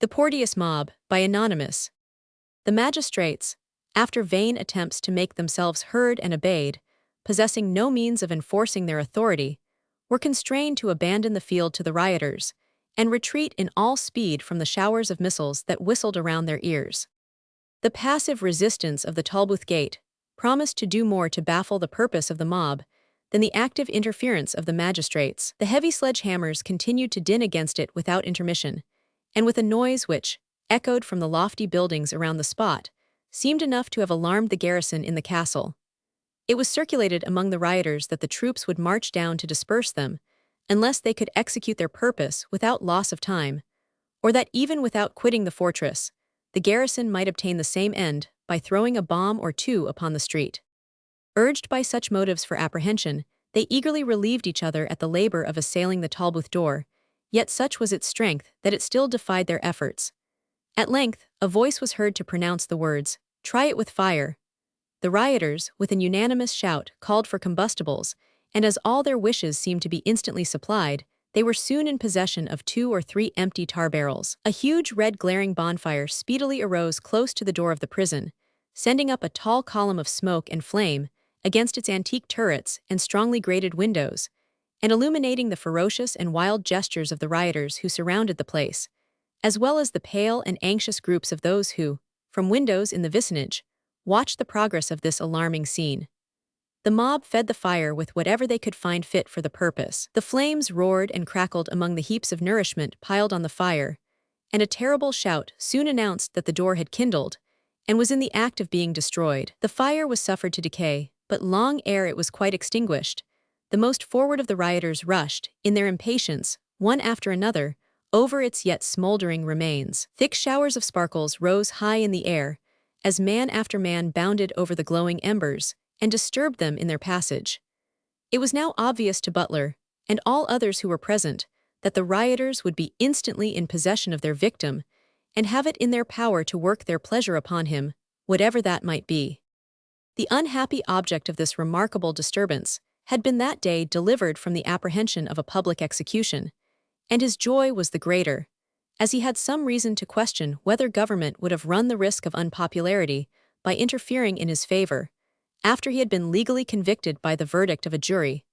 The Porteous Mob, by Anonymous. The magistrates, after vain attempts to make themselves heard and obeyed, possessing no means of enforcing their authority, were constrained to abandon the field to the rioters, and retreat in all speed from the showers of missiles that whistled around their ears. The passive resistance of the Tolbooth Gate promised to do more to baffle the purpose of the mob than the active interference of the magistrates. The heavy sledgehammers continued to din against it without intermission, and with a noise which, echoed from the lofty buildings around the spot, seemed enough to have alarmed the garrison in the castle. It was circulated among the rioters that the troops would march down to disperse them, unless they could execute their purpose without loss of time, or that even without quitting the fortress, the garrison might obtain the same end by throwing a bomb or two upon the street. Urged by such motives for apprehension, they eagerly relieved each other at the labor of assailing the Tolbooth door, yet such was its strength that it still defied their efforts. At length, a voice was heard to pronounce the words, "Try it with fire." The rioters, with an unanimous shout, called for combustibles, and as all their wishes seemed to be instantly supplied, they were soon in possession of 2 or 3 empty tar barrels. A huge red glaring bonfire speedily arose close to the door of the prison, sending up a tall column of smoke and flame against its antique turrets and strongly grated windows, and illuminating the ferocious and wild gestures of the rioters who surrounded the place, as well as the pale and anxious groups of those who, from windows in the vicinage, watched the progress of this alarming scene. The mob fed the fire with whatever they could find fit for the purpose. The flames roared and crackled among the heaps of nourishment piled on the fire, and a terrible shout soon announced that the door had kindled and was in the act of being destroyed. The fire was suffered to decay, but long ere it was quite extinguished, the most forward of the rioters rushed, in their impatience, one after another, over its yet smoldering remains. Thick showers of sparkles rose high in the air, as man after man bounded over the glowing embers, and disturbed them in their passage. It was now obvious to Butler, and all others who were present, that the rioters would be instantly in possession of their victim, and have it in their power to work their pleasure upon him, whatever that might be. The unhappy object of this remarkable disturbance had been that day delivered from the apprehension of a public execution, and his joy was the greater, as he had some reason to question whether government would have run the risk of unpopularity by interfering in his favor, after he had been legally convicted by the verdict of a jury,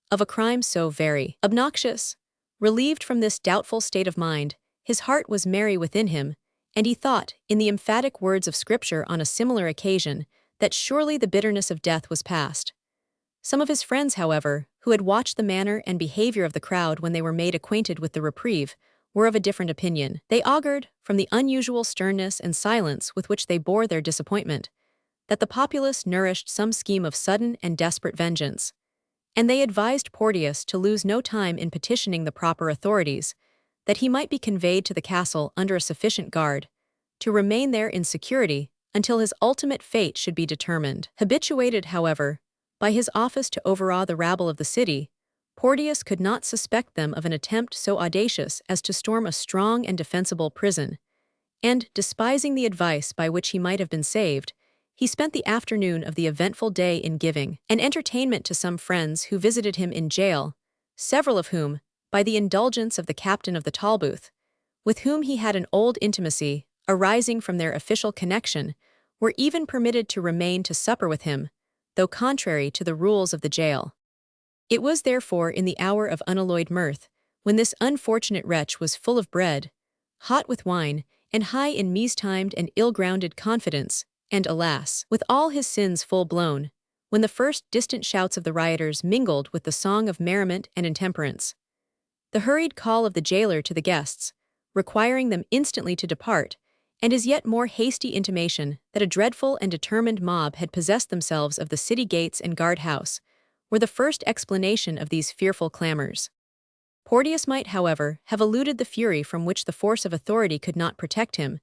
of a crime so very obnoxious. Relieved from this doubtful state of mind, his heart was merry within him, and he thought, in the emphatic words of Scripture on a similar occasion, that surely the bitterness of death was past. Some of his friends, however, who had watched the manner and behavior of the crowd when they were made acquainted with the reprieve, were of a different opinion. They augured, from the unusual sternness and silence with which they bore their disappointment, that the populace nourished some scheme of sudden and desperate vengeance, and they advised Porteous to lose no time in petitioning the proper authorities, that he might be conveyed to the castle under a sufficient guard, to remain there in security until his ultimate fate should be determined. Habituated, however, by his office to overawe the rabble of the city, Porteous could not suspect them of an attempt so audacious as to storm a strong and defensible prison, and, despising the advice by which he might have been saved, he spent the afternoon of the eventful day in giving an entertainment to some friends who visited him in jail, several of whom, by the indulgence of the captain of the Tolbooth, with whom he had an old intimacy arising from their official connection, were even permitted to remain to supper with him, though contrary to the rules of the jail. It was therefore in the hour of unalloyed mirth, when this unfortunate wretch was full of bread, hot with wine, and high in mistimed and ill-grounded confidence, and alas, with all his sins full blown, when the first distant shouts of the rioters mingled with the song of merriment and intemperance. The hurried call of the jailer to the guests, requiring them instantly to depart, and his yet more hasty intimation that a dreadful and determined mob had possessed themselves of the city gates and guard-house, were the first explanation of these fearful clamors. Porteous might, however, have eluded the fury from which the force of authority could not protect him,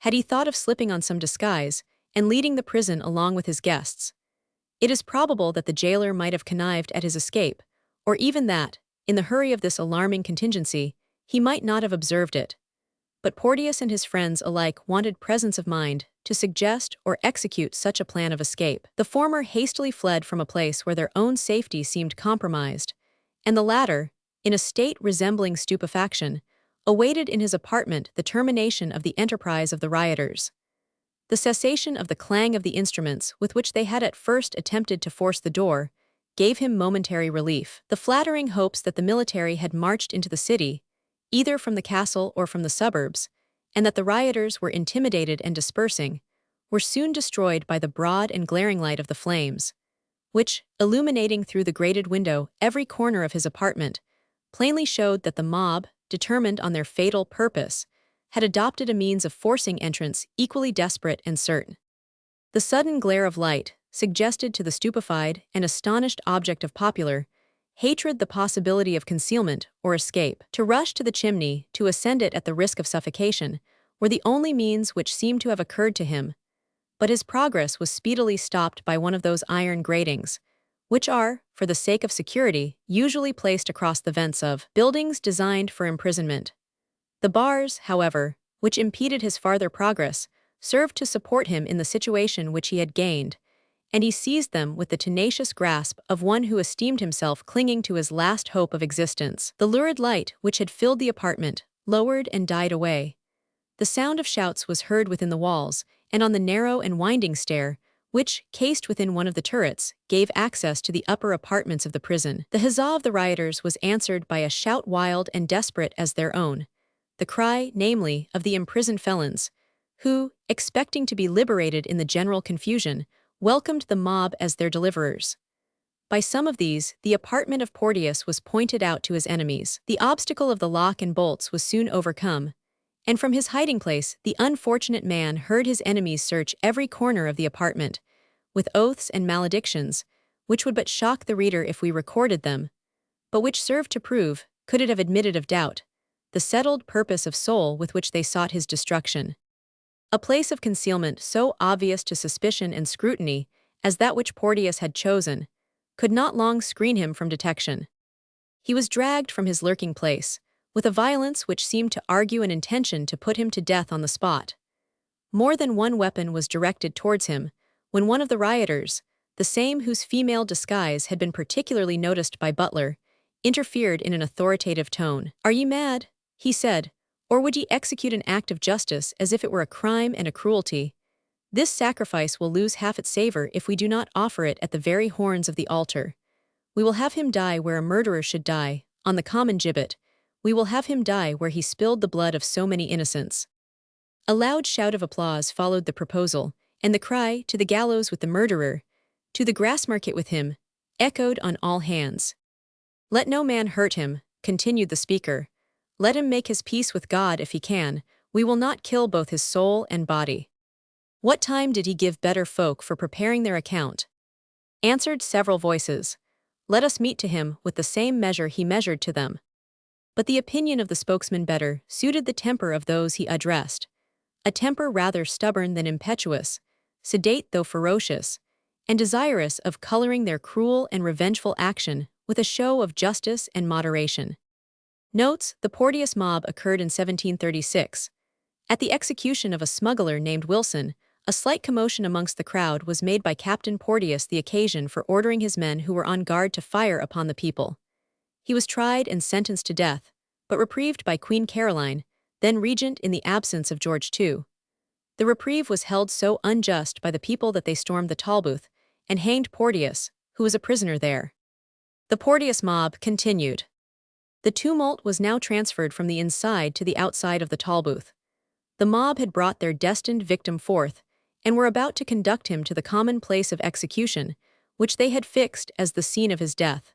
had he thought of slipping on some disguise and leading the prison along with his guests. It is probable that the jailer might have connived at his escape, or even that, in the hurry of this alarming contingency, he might not have observed it. But Porteous and his friends alike wanted presence of mind to suggest or execute such a plan of escape. The former hastily fled from a place where their own safety seemed compromised, and the latter, in a state resembling stupefaction, awaited in his apartment the termination of the enterprise of the rioters. The cessation of the clang of the instruments with which they had at first attempted to force the door gave him momentary relief. The flattering hopes that the military had marched into the city, either from the castle or from the suburbs, and that the rioters were intimidated and dispersing, were soon destroyed by the broad and glaring light of the flames, which, illuminating through the grated window every corner of his apartment, plainly showed that the mob, determined on their fatal purpose, had adopted a means of forcing entrance equally desperate and certain. The sudden glare of light suggested to the stupefied and astonished object of popular hatred the possibility of concealment or escape. To rush to the chimney, to ascend it at the risk of suffocation, were the only means which seemed to have occurred to him, but his progress was speedily stopped by one of those iron gratings, which are, for the sake of security, usually placed across the vents of buildings designed for imprisonment. The bars, however, which impeded his farther progress, served to support him in the situation which he had gained, and he seized them with the tenacious grasp of one who esteemed himself clinging to his last hope of existence. The lurid light which had filled the apartment lowered and died away. The sound of shouts was heard within the walls, and on the narrow and winding stair, which, cased within one of the turrets, gave access to the upper apartments of the prison. The huzzah of the rioters was answered by a shout wild and desperate as their own, the cry, namely, of the imprisoned felons, who, expecting to be liberated in the general confusion, welcomed the mob as their deliverers. By some of these, the apartment of Porteous was pointed out to his enemies. The obstacle of the lock and bolts was soon overcome, and from his hiding place the unfortunate man heard his enemies search every corner of the apartment, with oaths and maledictions, which would but shock the reader if we recorded them, but which served to prove, could it have admitted of doubt, the settled purpose of soul with which they sought his destruction. A place of concealment so obvious to suspicion and scrutiny as that which Porteous had chosen could not long screen him from detection. He was dragged from his lurking place, with a violence which seemed to argue an intention to put him to death on the spot. More than one weapon was directed towards him, when one of the rioters, the same whose female disguise had been particularly noticed by Butler, interfered in an authoritative tone. "Are ye mad?" he said, "or would ye execute an act of justice as if it were a crime and a cruelty? This sacrifice will lose half its savor if we do not offer it at the very horns of the altar. We will have him die where a murderer should die, on the common gibbet. We will have him die where he spilled the blood of so many innocents." A loud shout of applause followed the proposal, and the cry, "To the gallows with the murderer, to the grass market with him," echoed on all hands. "Let no man hurt him," continued the speaker. "Let him make his peace with God if he can. We will not kill both his soul and body." "What time did he give better folk for preparing their account?" answered several voices. "Let us mete to him with the same measure he measured to them." But the opinion of the spokesman better suited the temper of those he addressed, a temper rather stubborn than impetuous, sedate though ferocious, and desirous of coloring their cruel and revengeful action with a show of justice and moderation. Notes: the Porteous mob occurred in 1736. At the execution of a smuggler named Wilson, a slight commotion amongst the crowd was made by Captain Porteous the occasion for ordering his men who were on guard to fire upon the people. He was tried and sentenced to death, but reprieved by Queen Caroline, then regent in the absence of George II. The reprieve was held so unjust by the people that they stormed the Tolbooth and hanged Porteous, who was a prisoner there. The Porteous mob continued. The tumult was now transferred from the inside to the outside of the Tolbooth. The mob had brought their destined victim forth, and were about to conduct him to the common place of execution, which they had fixed as the scene of his death.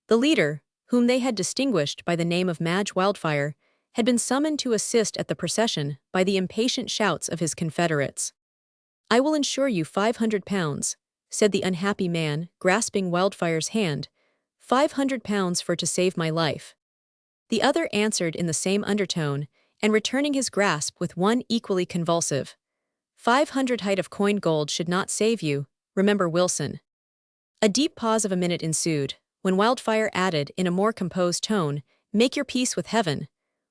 The leader, whom they had distinguished by the name of Madge Wildfire, had been summoned to assist at the procession by the impatient shouts of his confederates. "I will insure you £500, said the unhappy man, grasping Wildfire's hand. £500 for to save my life." The other answered in the same undertone, and returning his grasp with one equally convulsive. 500 height of coined gold should not save you, remember Wilson. A deep pause of a minute ensued, when Wildfire added in a more composed tone, "Make your peace with heaven.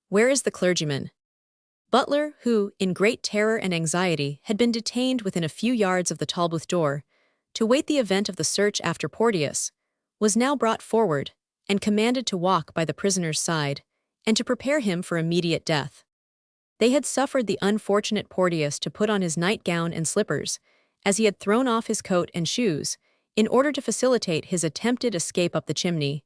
Where is the clergyman?" Butler, who, in great terror and anxiety, had been detained within a few yards of the Tolbooth door, to wait the event of the search after Porteous, was now brought forward, and commanded to walk by the prisoner's side, and to prepare him for immediate death. They had suffered the unfortunate Porteous to put on his nightgown and slippers, as he had thrown off his coat and shoes, in order to facilitate his attempted escape up the chimney.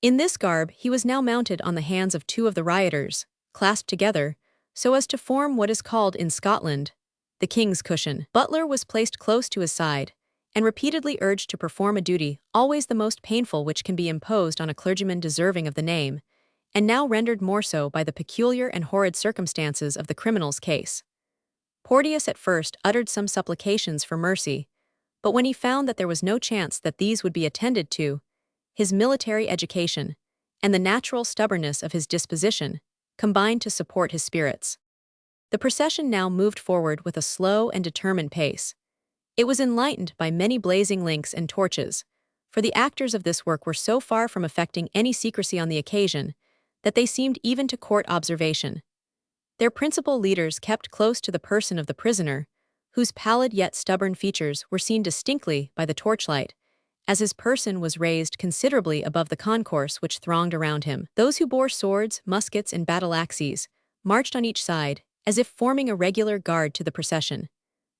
In this garb he was now mounted on the hands of two of the rioters, clasped together, so as to form what is called in Scotland the king's cushion. Butler was placed close to his side, and repeatedly urged to perform a duty always the most painful which can be imposed on a clergyman deserving of the name, and now rendered more so by the peculiar and horrid circumstances of the criminal's case. Porteous at first uttered some supplications for mercy, but when he found that there was no chance that these would be attended to, his military education, and the natural stubbornness of his disposition, combined to support his spirits. The procession now moved forward with a slow and determined pace. It was enlightened by many blazing links and torches, for the actors of this work were so far from affecting any secrecy on the occasion that they seemed even to court observation. Their principal leaders kept close to the person of the prisoner, whose pallid yet stubborn features were seen distinctly by the torchlight, as his person was raised considerably above the concourse which thronged around him. Those who bore swords, muskets, and battle-axes marched on each side, as if forming a regular guard to the procession.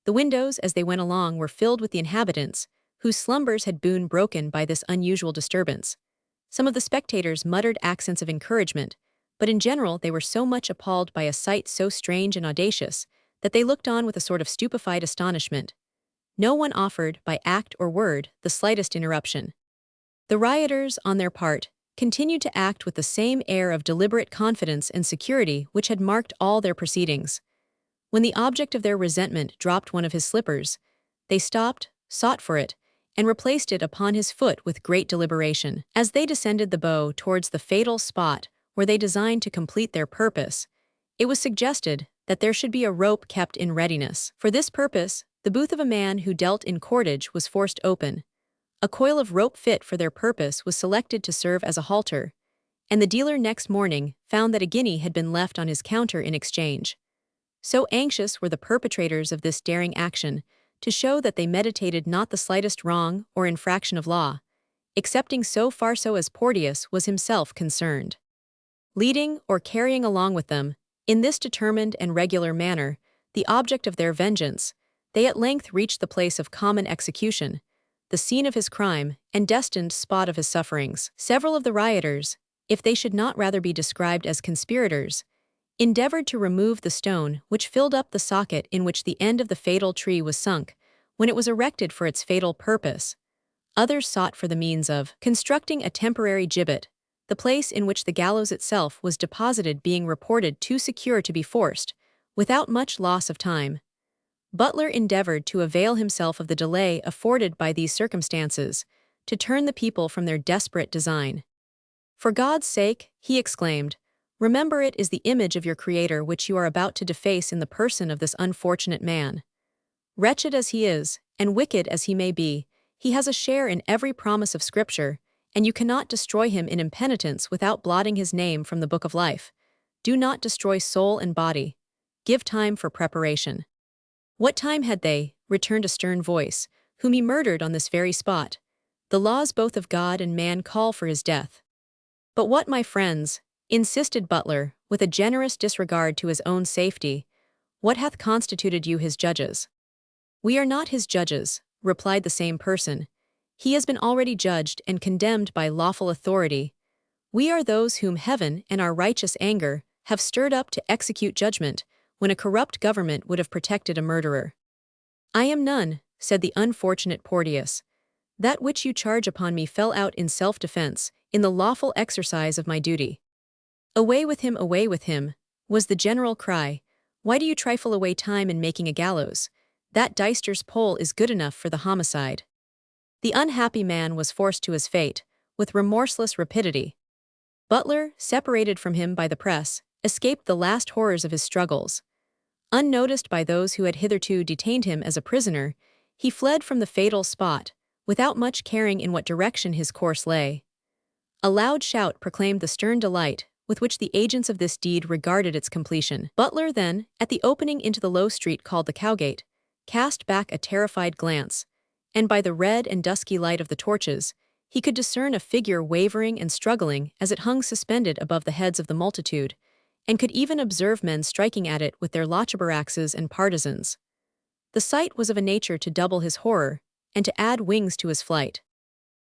The windows, as they went along, were filled with the inhabitants, whose slumbers had been broken by this unusual disturbance. Some of the spectators muttered accents of encouragement, but in general they were so much appalled by a sight so strange and audacious that they looked on with a sort of stupefied astonishment. No one offered, by act or word, the slightest interruption. The rioters, on their part, continued to act with the same air of deliberate confidence and security which had marked all their proceedings. When the object of their resentment dropped one of his slippers, they stopped, sought for it, and replaced it upon his foot with great deliberation. As they descended the bow towards the fatal spot where they designed to complete their purpose, it was suggested that there should be a rope kept in readiness. For this purpose, the booth of a man who dealt in cordage was forced open. A coil of rope fit for their purpose was selected to serve as a halter, and the dealer next morning found that a guinea had been left on his counter in exchange. So anxious were the perpetrators of this daring action to show that they meditated not the slightest wrong or infraction of law, excepting so far so as Porteous was himself concerned. Leading or carrying along with them, in this determined and regular manner, the object of their vengeance, they at length reached the place of common execution, the scene of his crime and destined spot of his sufferings. Several of the rioters, if they should not rather be described as conspirators, endeavored to remove the stone which filled up the socket in which the end of the fatal tree was sunk when it was erected for its fatal purpose. Others sought for the means of constructing a temporary gibbet, the place in which the gallows itself was deposited being reported too secure to be forced, without much loss of time. Butler endeavored to avail himself of the delay afforded by these circumstances to turn the people from their desperate design. "For God's sake," he exclaimed, "remember it is the image of your Creator which you are about to deface in the person of this unfortunate man. Wretched as he is, and wicked as he may be, he has a share in every promise of Scripture, and you cannot destroy him in impenitence without blotting his name from the book of life. Do not destroy soul and body. Give time for preparation." "What time had they?" returned a stern voice, "whom he murdered on this very spot? The laws both of God and man call for his death." "But what, my friends," insisted Butler, with a generous disregard to his own safety, "what hath constituted you his judges?" "We are not his judges," replied the same person. "He has been already judged and condemned by lawful authority. We are those whom heaven and our righteous anger have stirred up to execute judgment, when a corrupt government would have protected a murderer." "I am none," said the unfortunate Porteous. "That which you charge upon me fell out in self-defense, in the lawful exercise of my duty." Away with him," was the general cry. "Why do you trifle away time in making a gallows? That Deister's pole is good enough for the homicide." The unhappy man was forced to his fate, with remorseless rapidity. Butler, separated from him by the press, escaped the last horrors of his struggles. Unnoticed by those who had hitherto detained him as a prisoner, he fled from the fatal spot, without much caring in what direction his course lay. A loud shout proclaimed the stern delight with which the agents of this deed regarded its completion. Butler then, at the opening into the low street called the Cowgate, cast back a terrified glance, and by the red and dusky light of the torches, He could discern a figure wavering and struggling as it hung suspended above the heads of the multitude, and could even observe men striking at it with their lachabraxes and partisans. The sight was of a nature to double his horror, and to add wings to his flight.